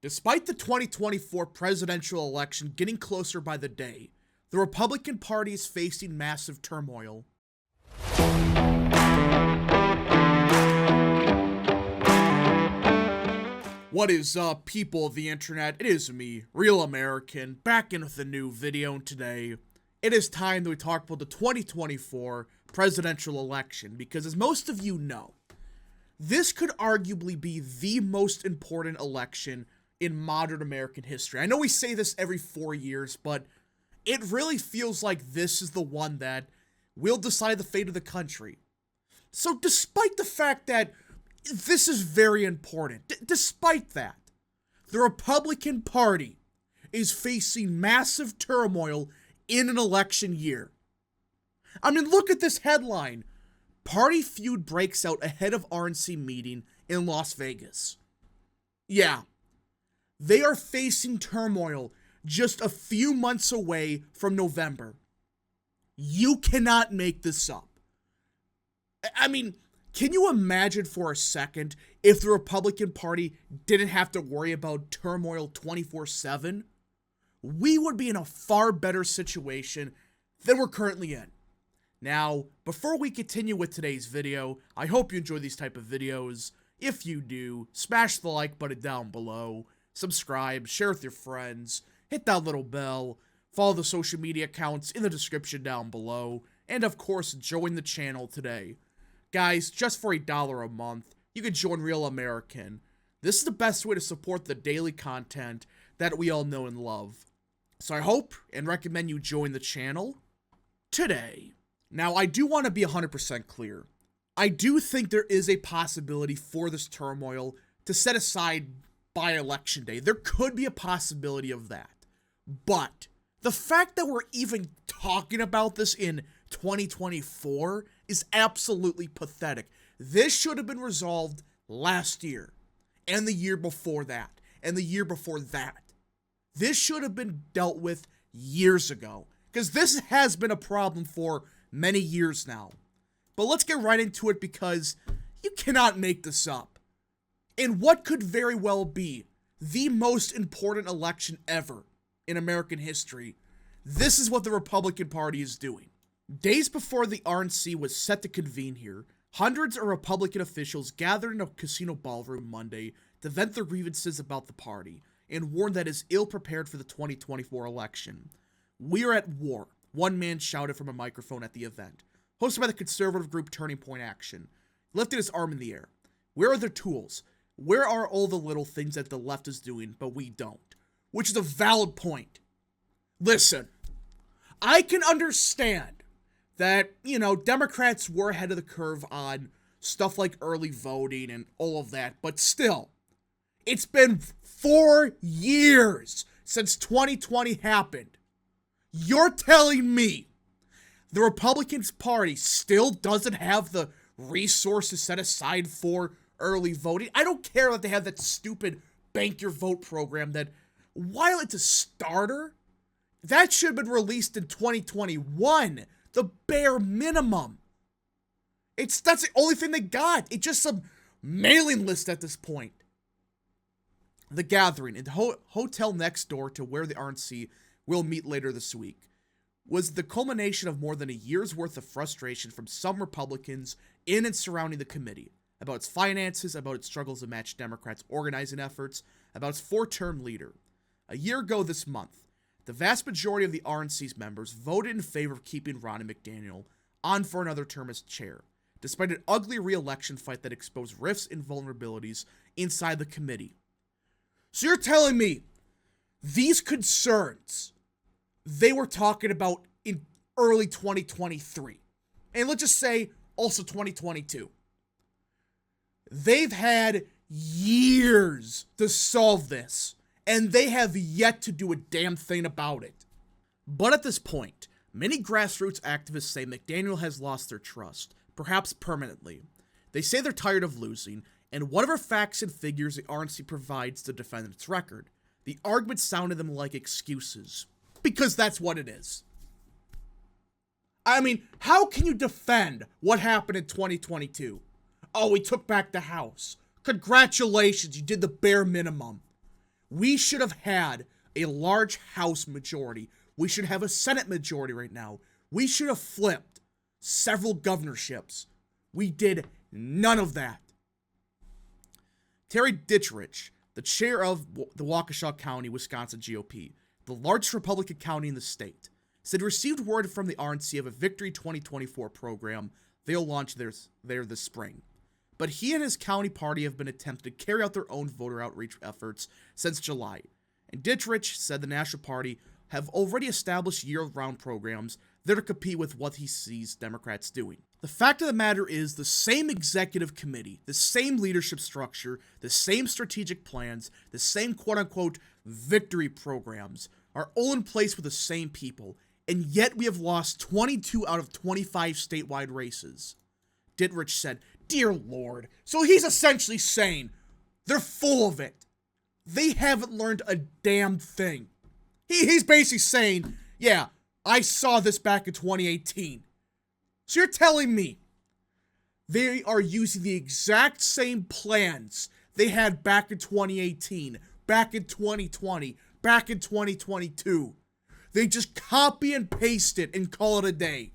Despite the 2024 presidential election getting closer by the day, the Republican Party is facing massive turmoil. What is up, people of the internet? It is me, Real American, back in with a new video, and today it is time that we talk about the 2024 presidential election, because as most of you know, this could arguably be the most important election in modern American history. I know we say this every 4 years, but it really feels like this is the one that will decide the fate of the country. So despite the fact that this is very important, despite that, the Republican Party is facing massive turmoil in an election year. I mean, look at this headline. Party feud breaks out ahead of RNC meeting in Las Vegas. Yeah, they are facing turmoil just a few months away from November. You cannot make this up. I mean, can you imagine for a second if the Republican Party didn't have to worry about turmoil 24/7? We would be in a far better situation than we're currently in. Now, before we continue with today's video, I hope you enjoy these type of videos. If you do, smash the like button down below, subscribe, share with your friends, hit that little bell, follow the social media accounts in the description down below, and of course, join the channel today. Guys, just for $1 a month, you can join Real American. This is the best way to support the daily content that we all know and love. So I hope and recommend you join the channel today. Now, I do want to be 100% clear. I do think there is a possibility for this turmoil to set aside by election day. There could be a possibility of that. But the fact that we're even talking about this in 2024 is absolutely pathetic. This should have been resolved last year, and the year before that, and the year before that. This should have been dealt with years ago, because this has been a problem for many years now. But let's get right into it, because you cannot make this up. In what could very well be the most important election ever in American history, this is what the Republican Party is doing. Days before the RNC was set to convene here, hundreds of Republican officials gathered in a casino ballroom Monday to vent their grievances about the party and warn that it is ill-prepared for the 2024 election. "We are at war," one man shouted from a microphone at the event, hosted by the conservative group Turning Point Action. He lifted his arm in the air. "Where are their tools? Where are all the little things that the left is doing, but we don't?" Which is a valid point. Listen, I can understand that, Democrats were ahead of the curve on stuff like early voting and all of that, but still, it's been 4 years since 2020 happened. You're telling me the Republican Party still doesn't have the resources set aside for early voting? I don't care that they have that stupid bank your vote program that, while it's a starter, that should have been released in 2021. The bare minimum. That's the only thing they got. It's just some mailing list at this point. The gathering in the hotel next door to where the RNC will meet later this week was the culmination of more than a year's worth of frustration from some Republicans in and surrounding the committee about its finances, about its struggles to match Democrats' organizing efforts, about its 4-term leader. A year ago this month, the vast majority of the RNC's members voted in favor of keeping Ronnie McDaniel on for another term as chair, despite an ugly re-election fight that exposed rifts and vulnerabilities inside the committee. So you're telling me these concerns they were talking about in early 2023, and let's just say also 2022, they've had years to solve this, and they have yet to do a damn thing about it. But at this point, many grassroots activists say McDaniel has lost their trust, perhaps permanently. They say they're tired of losing, and whatever facts and figures the RNC provides to defend its record, the arguments sound to them like excuses. Because that's what it is. I mean, how can you defend what happened in 2022? Oh, we took back the House. Congratulations, you did the bare minimum. We should have had a large House majority. We should have a Senate majority right now. We should have flipped several governorships. We did none of that. Terry Dittrich, the chair of the Waukesha County, Wisconsin GOP, the largest Republican county in the state, said he received word from the RNC of a Victory 2024 program they'll launch there this spring. But he and his county party have been attempting to carry out their own voter outreach efforts since July. And Dittrich said the National Party have already established year-round programs that are compete with what he sees Democrats doing. The fact of the matter is the same executive committee, the same leadership structure, the same strategic plans, the same quote-unquote victory programs are all in place with the same people, and yet we have lost 22 out of 25 statewide races. Dittrich said, "Dear Lord." So he's essentially saying they're full of it. They haven't learned a damn thing. He's basically saying, yeah, I saw this back in 2018. So you're telling me they are using the exact same plans they had back in 2018, back in 2020, back in 2022. They just copy and paste it and call it a day.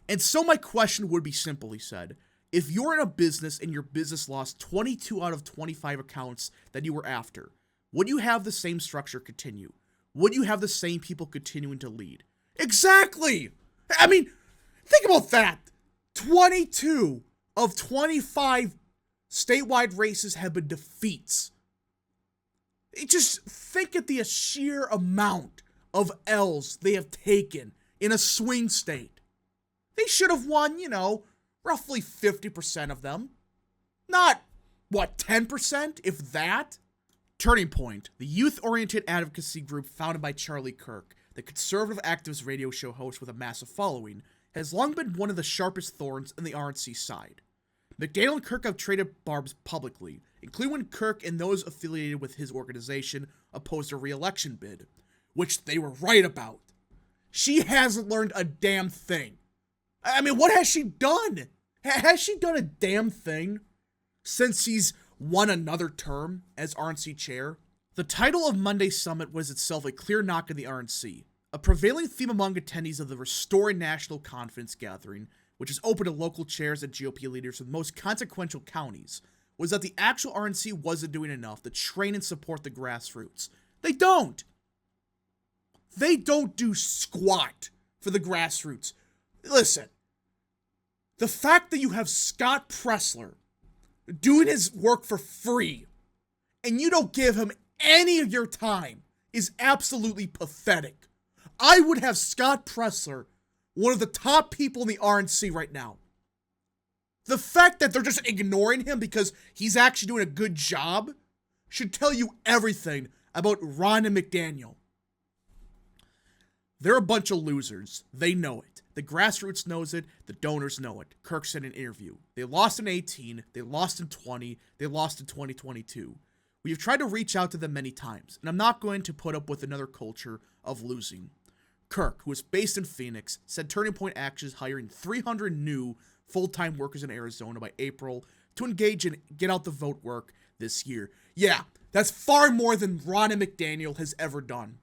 And so my question would be simply said, if you're in a business and your business lost 22 out of 25 accounts that you were after, would you have the same structure continue? Would you have the same people continuing to lead? Exactly! I mean, think about that. 22 of 25 statewide races have been defeats. Just think at the sheer amount of L's they have taken in a swing state. They should have won, roughly 50% of them. Not, 10%, if that? Turning Point, the youth-oriented advocacy group founded by Charlie Kirk, the conservative activist radio show host with a massive following, has long been one of the sharpest thorns in the RNC side. McDaniel and Kirk have traded barbs publicly, including when Kirk and those affiliated with his organization opposed a re-election bid, which they were right about. She hasn't learned a damn thing. I mean, what has she done? Has she done a damn thing since he's won another term as RNC chair? The title of Monday's summit was itself a clear knock at the RNC. A prevailing theme among attendees of the Restoring National Confidence gathering, which is open to local chairs and GOP leaders from the most consequential counties, was that the actual RNC wasn't doing enough to train and support the grassroots. They don't! They don't do squat for the grassroots. Listen, the fact that you have Scott Pressler doing his work for free and you don't give him any of your time is absolutely pathetic. I would have Scott Pressler, one of the top people in the RNC right now. The fact that they're just ignoring him because he's actually doing a good job should tell you everything about Ron and McDaniel. They're a bunch of losers. They know it. The grassroots knows it. The donors know it. Kirk said in an interview. They lost in 18. They lost in 20. They lost in 2022. We have tried to reach out to them many times, and I'm not going to put up with another culture of losing. Kirk, who is based in Phoenix, said Turning Point Action is hiring 300 new full-time workers in Arizona by April to engage in get out the vote work this year. Yeah, that's far more than Ron and McDaniel has ever done.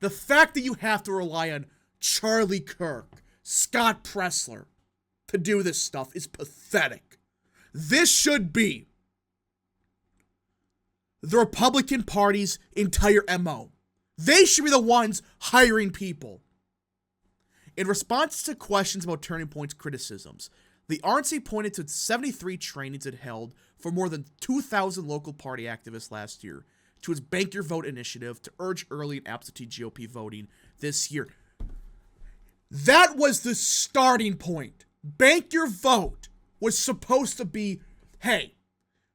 The fact that you have to rely on Charlie Kirk, Scott Pressler to do this stuff is pathetic. This should be the Republican Party's entire MO. They should be the ones hiring people. In response to questions about Turning Point's criticisms, the RNC pointed to 73 trainings it held for more than 2,000 local party activists last year to its Bank Your Vote initiative to urge early and absentee GOP voting this year. That was the starting point. Bank Your Vote was supposed to be, hey,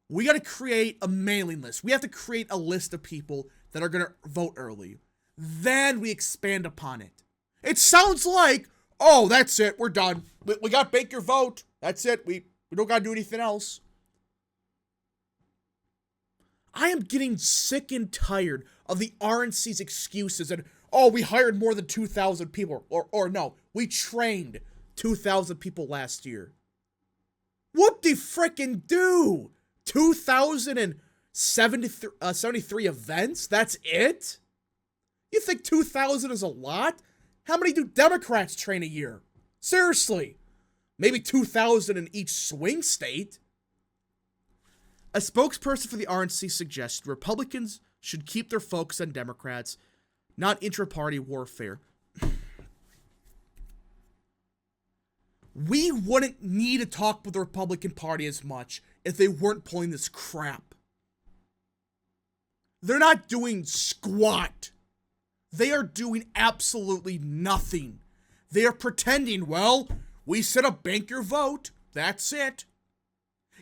we got to create a mailing list. We have to create a list of people that are going to vote early. Then we expand upon it. It sounds like, oh, that's it. We're done. We got Bank Your Vote. That's it. We don't got to do anything else. I am getting sick and tired of the RNC's excuses and, oh, we hired more than 2,000 people. Or no, we trained 2,000 people last year. Whoop-de-frickin' do. 2,073 events? That's it? You think 2,000 is a lot? How many do Democrats train a year? Seriously. Maybe 2,000 in each swing state. A spokesperson for the RNC suggested Republicans should keep their focus on Democrats, not intra-party warfare. We wouldn't need to talk with the Republican Party as much if they weren't pulling this crap. They're not doing squat. They are doing absolutely nothing. They are pretending, well, we set up bank your vote. That's it.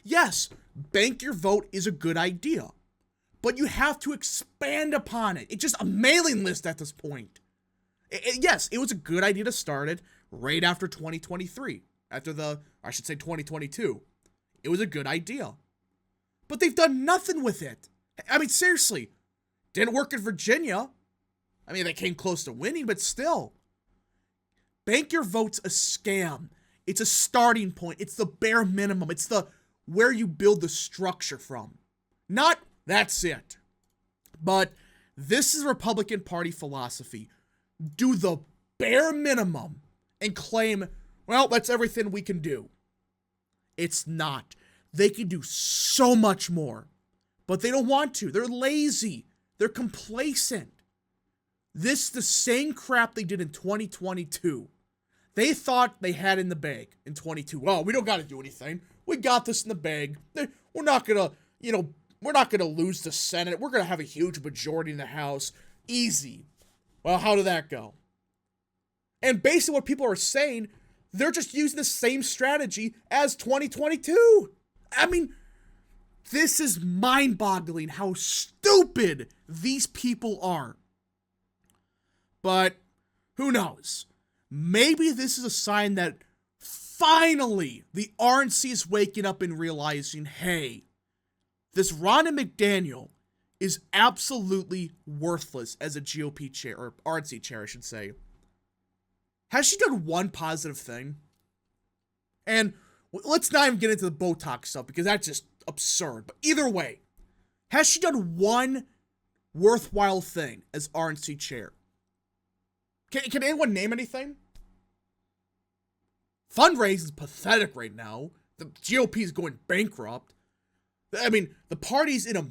Yes, bank your vote is a good idea, but you have to expand upon it. It's just a mailing list at this point. Yes, it was a good idea to start it right after 2023, after 2022. It was a good idea, but they've done nothing with it. I mean, seriously, didn't work in Virginia. I mean, they came close to winning, but still. Bank your vote's a scam. It's a starting point. It's the bare minimum. It's the where you build the structure from. Not, that's it. But this is Republican Party philosophy. Do the bare minimum and claim, well, that's everything we can do. It's not. They can do so much more. But they don't want to. They're lazy. They're complacent. This is the same crap they did in 2022. They thought they had in the bag in 22. Well, we don't got to do anything. We got this in the bag. We're not going to, we're not going to lose the Senate. We're going to have a huge majority in the House. Easy. Well, how did that go? And based on what people are saying, they're just using the same strategy as 2022. I mean, this is mind-boggling how stupid these people are. But who knows? Maybe this is a sign that finally the RNC is waking up and realizing, hey, this Ronna McDaniel is absolutely worthless as a GOP chair, or RNC chair, I should say. Has she done one positive thing? And let's not even get into the Botox stuff because that's just absurd. But either way, has she done one worthwhile thing as RNC chair? Can anyone name anything? Fundraising is pathetic right now. The GOP is going bankrupt. I mean, the party's in a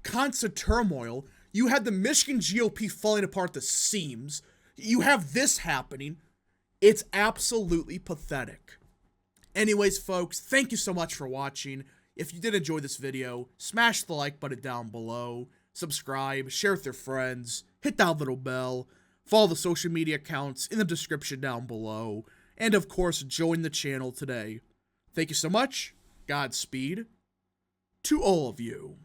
constant turmoil. You had the Michigan GOP falling apart at the seams. You have this happening. It's absolutely pathetic. Anyways, folks, thank you so much for watching. If you did enjoy this video, smash the like button down below. Subscribe, share with your friends, hit that little bell. Follow the social media accounts in the description down below. And of course, join the channel today. Thank you so much. Godspeed to all of you.